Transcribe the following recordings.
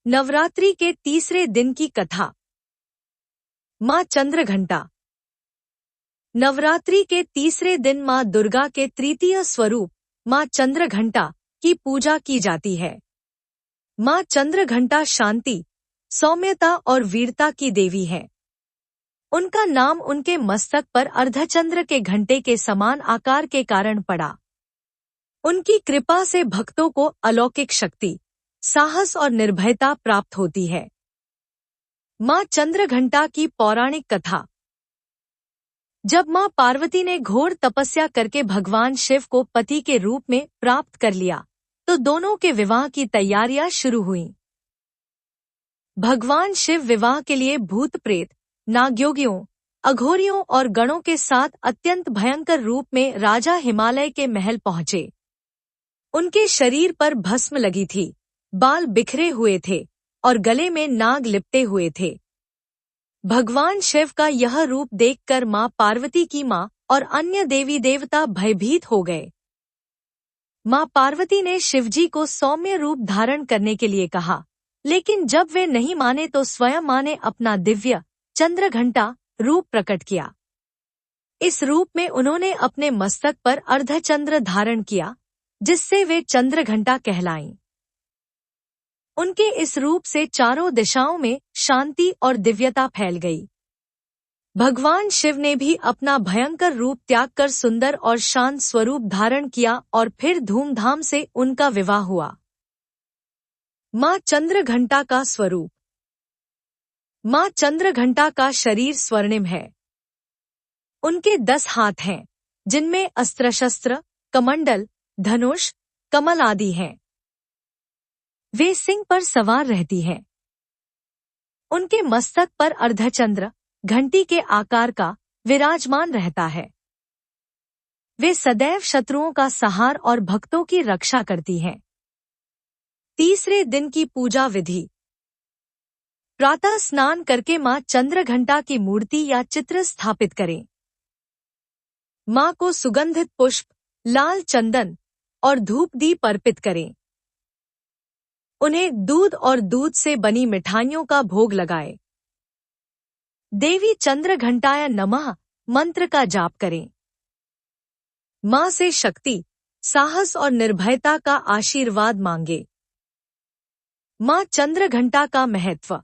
नवरात्रि के तीसरे दिन की कथा। माँ चंद्रघंटा। नवरात्रि के तीसरे दिन माँ दुर्गा के तृतीय स्वरूप माँ चंद्रघंटा की पूजा की जाती है। माँ चंद्रघंटा शांति, सौम्यता और वीरता की देवी है। उनका नाम उनके मस्तक पर अर्धचंद्र के घंटे के समान आकार के कारण पड़ा। उनकी कृपा से भक्तों को अलौकिक शक्ति, साहस और निर्भयता प्राप्त होती है। माँ चंद्रघंटा की पौराणिक कथा। जब माँ पार्वती ने घोर तपस्या करके भगवान शिव को पति के रूप में प्राप्त कर लिया, तो दोनों के विवाह की तैयारियां शुरू हुईं। भगवान शिव विवाह के लिए भूत प्रेत, नागयोगियों, अघोरियों और गणों के साथ अत्यंत भयंकर रूप में राजा हिमालय के महल पहुंचे। उनके शरीर पर भस्म लगी थी, बाल बिखरे हुए थे और गले में नाग लिपटे हुए थे। भगवान शिव का यह रूप देखकर माँ पार्वती की माँ और अन्य देवी देवता भयभीत हो गए। माँ पार्वती ने शिवजी को सौम्य रूप धारण करने के लिए कहा, लेकिन जब वे नहीं माने तो स्वयं माँ ने अपना दिव्य चंद्रघंटा रूप प्रकट किया। इस रूप में उन्होंने अपने मस्तक पर अर्धचंद्र धारण किया, जिससे वे चंद्रघंटा कहलाईं। उनके इस रूप से चारों दिशाओं में शांति और दिव्यता फैल गई। भगवान शिव ने भी अपना भयंकर रूप त्याग कर सुंदर और शांत स्वरूप धारण किया और फिर धूमधाम से उनका विवाह हुआ। माँ चंद्रघंटा का स्वरूप। माँ चंद्रघंटा का शरीर स्वर्णिम है। उनके 10 हाथ हैं, जिनमें अस्त्र शस्त्र, कमंडल, धनुष, कमल आदि हैं। वे सिंह पर सवार रहती हैं। उनके मस्तक पर अर्धचंद्र घंटी के आकार का विराजमान रहता है। वे सदैव शत्रुओं का संहार और भक्तों की रक्षा करती हैं। तीसरे दिन की पूजा विधि। प्रातः स्नान करके माँ चंद्रघंटा की मूर्ति या चित्र स्थापित करें। माँ को सुगंधित पुष्प, लाल चंदन और धूप दीप अर्पित करें। उन्हें दूध और दूध से बनी मिठाइयों का भोग लगाएं। देवी चंद्रघंटाय नमः मंत्र का जाप करें। माँ से शक्ति, साहस और निर्भयता का आशीर्वाद मांगे। माँ चंद्रघंटा का महत्व।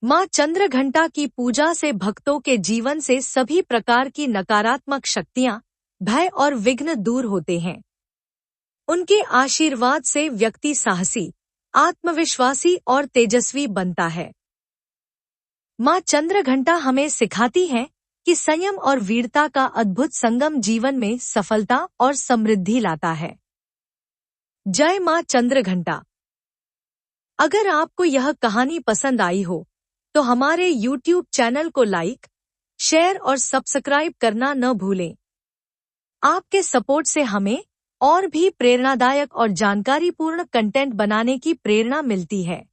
माँ चंद्रघंटा की पूजा से भक्तों के जीवन से सभी प्रकार की नकारात्मक शक्तियाँ, भय और विघ्न दूर होते हैं। उनके आशीर्वाद से व्यक्ति साहसी, आत्मविश्वासी और तेजस्वी बनता है। माँ चंद्रघंटा हमें सिखाती है कि संयम और वीरता का अद्भुत संगम जीवन में सफलता और समृद्धि लाता है। जय माँ चंद्रघंटा। अगर आपको यह कहानी पसंद आई हो, तो हमारे YouTube चैनल को लाइक, शेयर और सब्सक्राइब करना न भूलें। आपके सपोर्ट से हमें और भी प्रेरणादायक और जानकारीपूर्ण कंटेंट बनाने की प्रेरणा मिलती है।